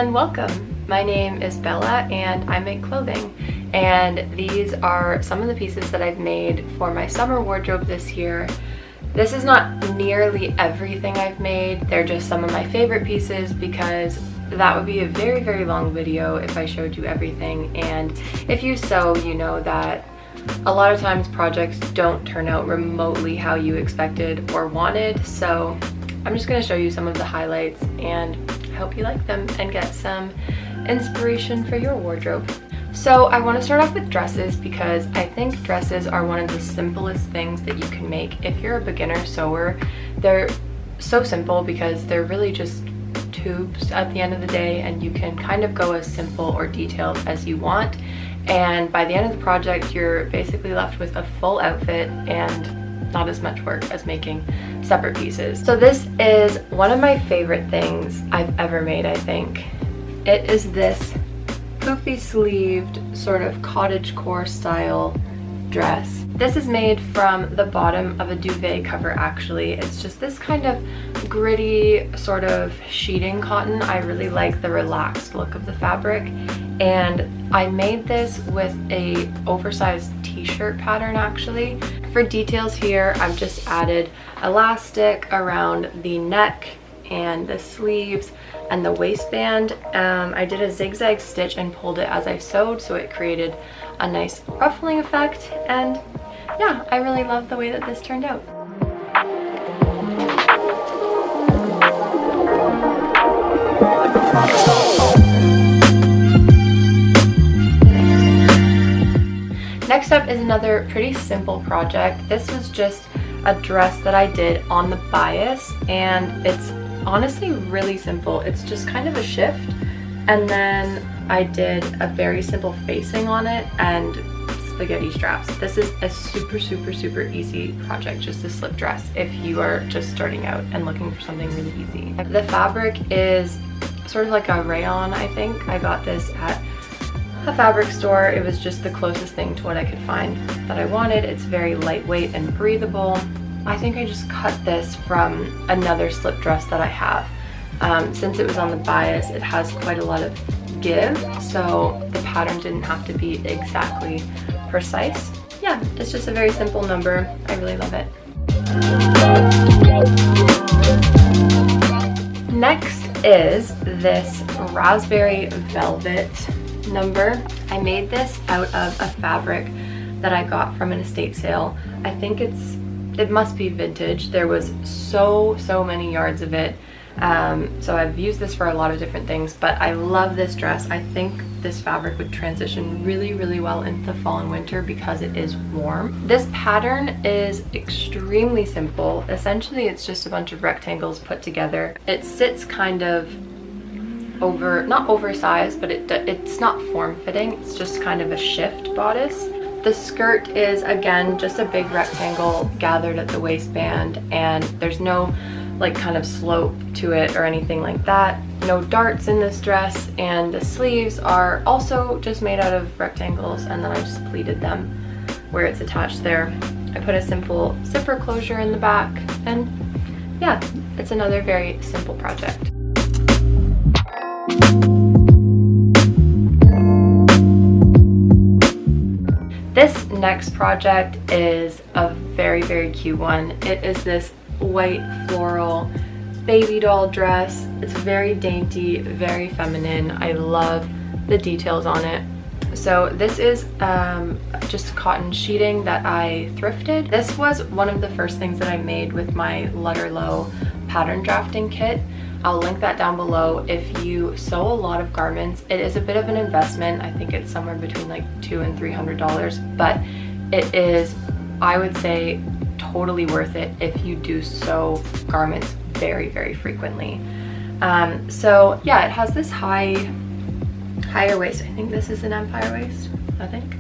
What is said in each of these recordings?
everyone, welcome. My name is Bella and I make clothing, and these are some of the pieces that I've made for my summer wardrobe this year. This is not nearly everything I've made, they're just some of my favorite pieces because that would be a very long video if I showed you everything. And if you sew, you know that a lot of times projects don't turn out remotely how you expected or wanted, so I'm just going to show you some of the highlights and I hope you like them and get some inspiration for your wardrobe. So I want to start off with dresses because I think dresses are one of the simplest things that you can make. If you're a beginner sewer, they're so simple because they're really just tubes at the end of the day, and you can kind of go as simple or detailed as you want, and by the end of the project you're basically left with a full outfit and not as much work as making separate pieces. So this is one of my favorite things I've ever made, I think. It is this poofy sleeved sort of cottagecore style dress. This is made from the bottom of a duvet cover actually. It's just this kind of gritty sort of sheeting cotton. I really like the relaxed look of the fabric, and I made this with a oversized t-shirt pattern actually. For details here, I've just added elastic around the neck and the sleeves and the waistband. I did a zigzag stitch and pulled it as I sewed, so it created a nice ruffling effect, and yeah, I really love the way that this turned out. Next up is another pretty simple project. This was just a dress that I did on the bias, and it's honestly really simple. It's just kind of a shift, and then I did a very simple facing on it and spaghetti straps. This is a super easy project, just a slip dress if you are just starting out and looking for something really easy. The fabric is sort of like a rayon, I think. I got this at a fabric store. It was just the closest thing to what I could find that I wanted. It's very lightweight and breathable. I think I just cut this from another slip dress that I have. Since it was on the bias, it has quite a lot of give, so the pattern didn't have to be exactly precise. Yeah, it's just a very simple number. I really love it. Next is this raspberry velvet number. I made this out of a fabric that I got from an estate sale. I think it must be vintage. There was so many yards of it. So I've used this for a lot of different things, but I love this dress. I think this fabric would transition really well into fall and winter because it is warm. This pattern is extremely simple. Essentially, it's just a bunch of rectangles put together. It sits kind of not oversized, but it's not form-fitting. It's just kind of a shift bodice. The skirt is, again, just a big rectangle gathered at the waistband, and there's no like kind of slope to it or anything like that. No darts in this dress, and the sleeves are also just made out of rectangles, and then I just pleated them where it's attached there. I put a simple zipper closure in the back, and yeah, it's another very simple project. This next project is a very cute one. It is this white floral baby doll dress. It's very dainty, very feminine. I love the details on it. So this is just cotton sheeting that I thrifted. This was one of the first things that I made with my Lutterlow pattern drafting kit. I'll link that down below. If you sew a lot of garments, it is a bit of an investment. I think it's somewhere between like $200 and $300, but it is, I would say, totally worth it if you do sew garments very frequently. So yeah, it has this higher waist. I think this is an empire waist, I think,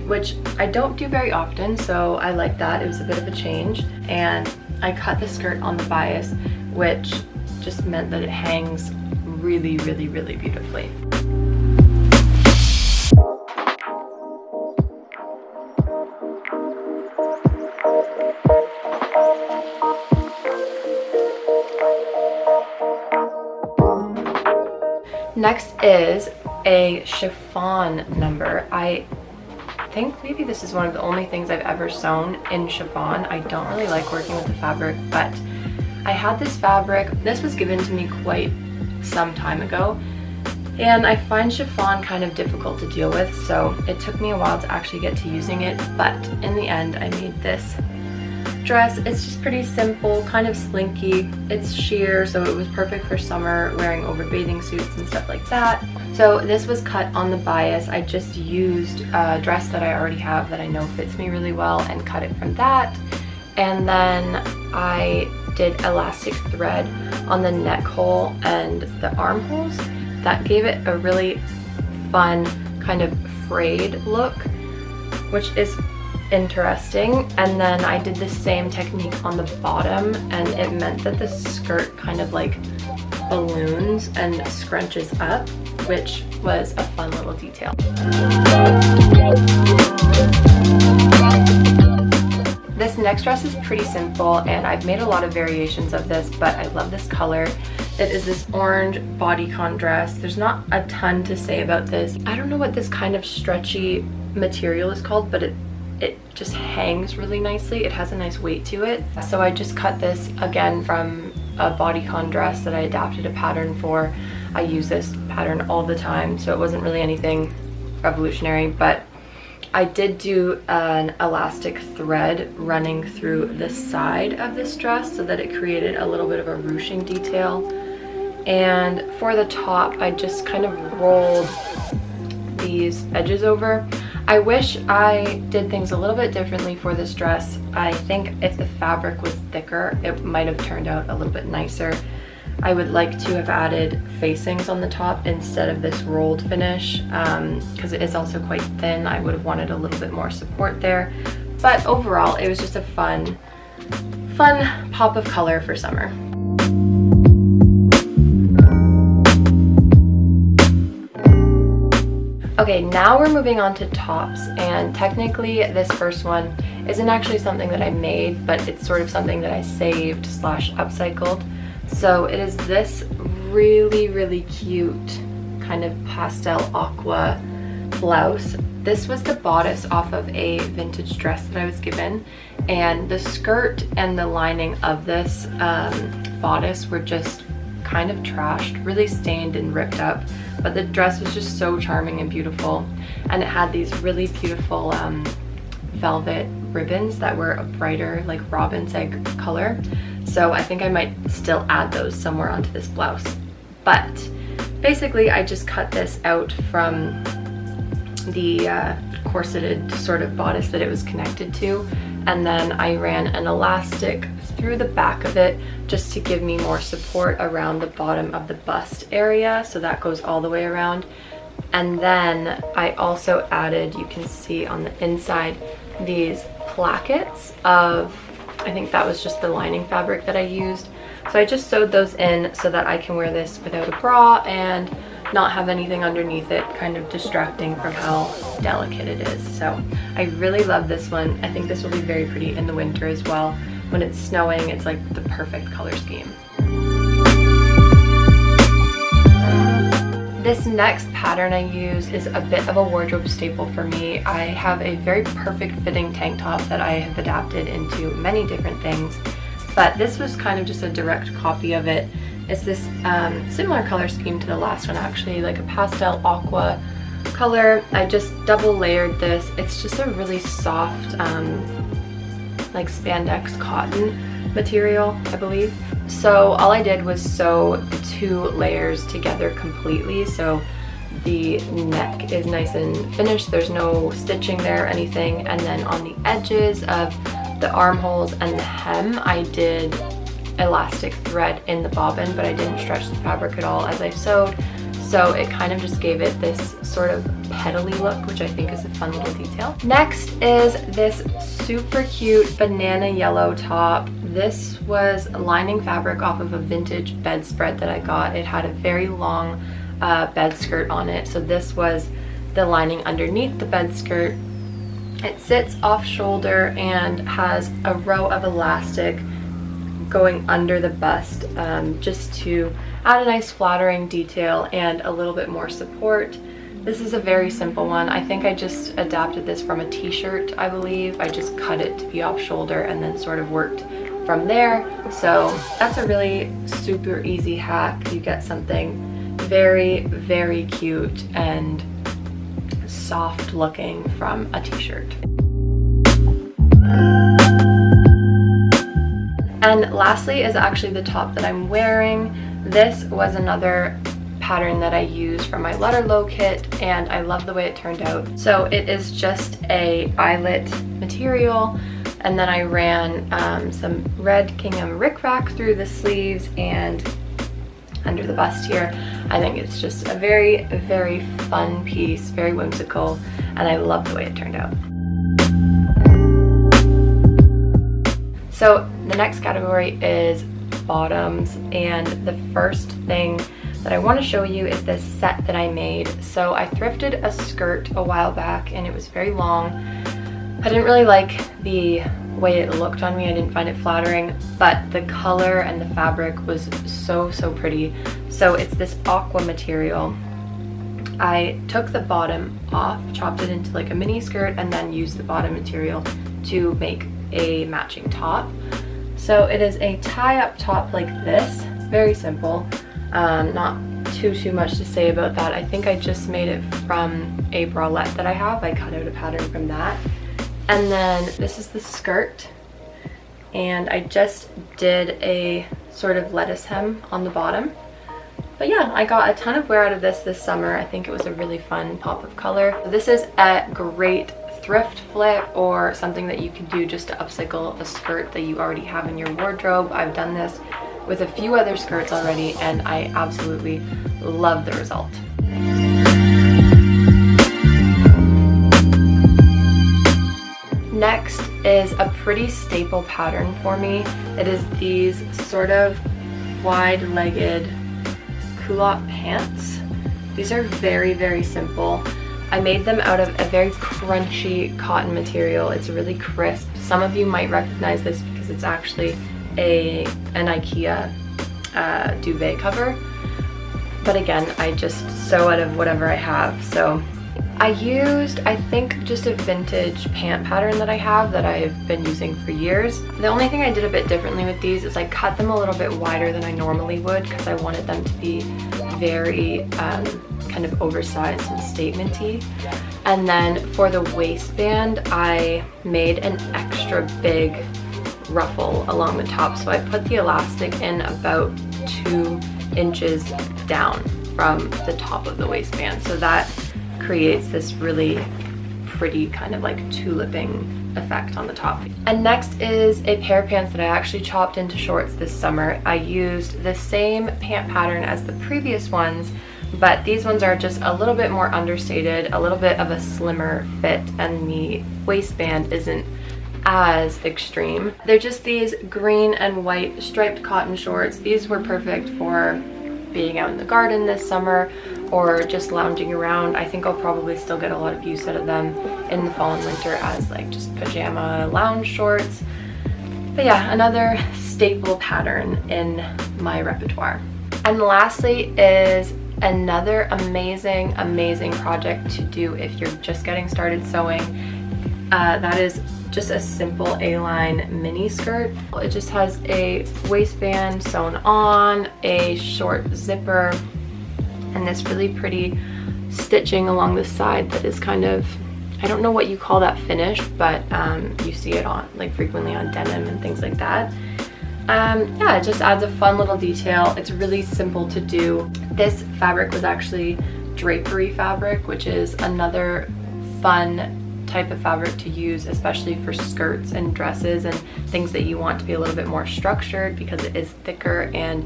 which I don't do very often, so I like that. It was a bit of a change, and I cut the skirt on the bias, which just meant that it hangs really beautifully. Next is a chiffon number. I think maybe this is one of the only things I've ever sewn in chiffon. I don't really like working with the fabric, but I had this fabric. This was given to me quite some time ago, and I find chiffon kind of difficult to deal with, so it took me a while to actually get to using it, but in the end I made this dress. It's just pretty simple, kind of slinky. It's sheer, so it was perfect for summer, wearing over bathing suits and stuff like that. So this was cut on the bias. I just used a dress that I already have that I know fits me really well and cut it from that. And then I did elastic thread on the neck hole and the armholes. That gave it a really fun kind of frayed look, which is interesting. And then I did the same technique on the bottom, and it meant that the skirt kind of like balloons and scrunches up, which was a fun little detail. This next dress is pretty simple, and I've made a lot of variations of this, but I love this color. It is this orange bodycon dress. There's not a ton to say about this. I don't know what this kind of stretchy material is called, but it just hangs really nicely. It has a nice weight to it. So I just cut this again from a bodycon dress that I adapted a pattern for. I use this pattern all the time, so it wasn't really anything revolutionary, but I did do an elastic thread running through the side of this dress so that it created a little bit of a ruching detail. And for the top, I just kind of rolled these edges over. I wish I did things a little bit differently for this dress. I think if the fabric was thicker, it might have turned out a little bit nicer. I would like to have added facings on the top instead of this rolled finish, because it is also quite thin. I would have wanted a little bit more support there. But overall, it was just a fun pop of color for summer. Okay, now we're moving on to tops, and technically this first one isn't actually something that I made, but it's sort of something that I saved / upcycled. So it is this really cute kind of pastel aqua blouse. This was the bodice off of a vintage dress that I was given, and the skirt and the lining of this bodice were just kind of trashed, really stained and ripped up, but the dress was just so charming and beautiful, and it had these really beautiful velvet ribbons that were a brighter, like robin's egg color. So I think I might still add those somewhere onto this blouse. But basically I just cut this out from the corseted sort of bodice that it was connected to, and then I ran an elastic through the back of it just to give me more support around the bottom of the bust area, so that goes all the way around. And then I also added, you can see on the inside, these plackets of, I think that was just the lining fabric that I used. So I just sewed those in so that I can wear this without a bra and not have anything underneath it kind of distracting from how delicate it is. So I really love this one. I think this will be very pretty in the winter as well. When it's snowing, it's like the perfect color scheme. This next pattern I use is a bit of a wardrobe staple for me. I have a very perfect fitting tank top that I have adapted into many different things, but this was kind of just a direct copy of it. It's this similar color scheme to the last one, actually, like a pastel aqua color. I just double layered this. It's just a really soft like spandex cotton material, I believe. So all I did was sew the 2 layers together completely, so the neck is nice and finished, there's no stitching there or anything, and then on the edges of the armholes and the hem I did elastic thread in the bobbin, but I didn't stretch the fabric at all as I sewed, so it kind of just gave it this sort of petally look, which I think is a fun little detail. Next is this super cute banana yellow top. This was lining fabric off of a vintage bedspread that I got. It had a very long bed skirt on it, so this was the lining underneath the bed skirt. It sits off shoulder and has a row of elastic going under the bust, just to add a nice flattering detail and a little bit more support. This is a very simple one. I think I just adapted this from a t-shirt, I believe. I just cut it to be off shoulder and then sort of worked from there. So that's a really super easy hack. You get something very, very cute and soft looking from a t-shirt. And lastly is actually the top that I'm wearing. This was another pattern that I used from my letter low kit, and I love the way it turned out. So it is just a eyelet material, and then I ran some red gingham rickrack through the sleeves and under the bust here. I think it's just a very, very fun piece, very whimsical, and I love the way it turned out. So the next category is bottoms, and the first thing that I want to show you is this set that I made. So I thrifted a skirt a while back, and it was very long. I didn't really like the way it looked on me. I didn't find it flattering, but the color and the fabric was so pretty. So it's this aqua material. I took the bottom off, chopped it into like a mini skirt, and then used the bottom material to make a matching top. So it is a tie-up top like this, very simple. Not too much to say about that. I think I just made it from a bralette that I have. I cut out a pattern from that. And then this is the skirt, and I just did a sort of lettuce hem on the bottom. But yeah, I got a ton of wear out of this summer. I think it was a really fun pop of color. This is a great thrift flip, or something that you can do just to upcycle a skirt that you already have in your wardrobe. I've done this with a few other skirts already, and I absolutely love the result. Next is a pretty staple pattern for me. It is these sort of wide-legged culotte pants. These are very simple. I made them out of a very crunchy cotton material. It's really crisp. Some of you might recognize this because it's actually an IKEA duvet cover. But again, I just sew out of whatever I have. So I used, I think, just a vintage pant pattern that I have that I've been using for years. The only thing I did a bit differently with these is I cut them a little bit wider than I normally would, because I wanted them to be very kind of oversized and statement-y. And then for the waistband, I made an extra big ruffle along the top. So I put the elastic in about 2 inches down from the top of the waistband. So that creates this really pretty kind of like tuliping effect on the top. And next is a pair of pants that I actually chopped into shorts this summer. I used the same pant pattern as the previous ones, but these ones are just a little bit more understated, a little bit of a slimmer fit, and the waistband isn't as extreme. They're just these green and white striped cotton shorts. These were perfect for being out in the garden this summer or just lounging around. I think I'll probably still get a lot of use out of them in the fall and winter as like just pajama lounge shorts. But yeah, another staple pattern in my repertoire. And lastly is another amazing project to do if you're just getting started sewing. That is just a simple A-line mini skirt. It just has a waistband sewn on, a short zipper, and this really pretty stitching along the side that is kind of, I don't know what you call that finish, but you see it on like frequently on denim and things like that. Yeah, it just adds a fun little detail. It's really simple to do. This fabric was actually drapery fabric, which is another fun type of fabric to use, especially for skirts and dresses and things that you want to be a little bit more structured, because it is thicker and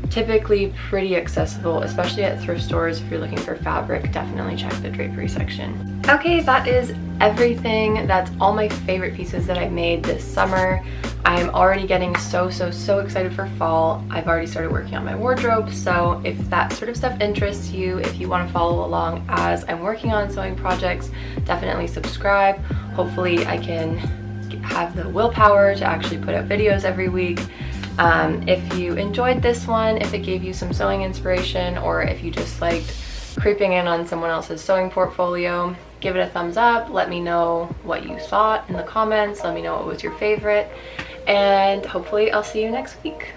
typically pretty accessible, especially at thrift stores. If you're looking for fabric, definitely check the drapery section. Okay, that is everything. That's all my favorite pieces that I've made this summer. I'm already getting so excited for fall. I've already started working on my wardrobe, so if that sort of stuff interests you, if you want to follow along as I'm working on sewing projects, definitely subscribe. Hopefully I can have the willpower to actually put out videos every week. If you enjoyed this one, if it gave you some sewing inspiration, or if you just liked creeping in on someone else's sewing portfolio, give it a thumbs up. Let me know what you thought in the comments. Let me know what was your favorite, and hopefully I'll see you next week.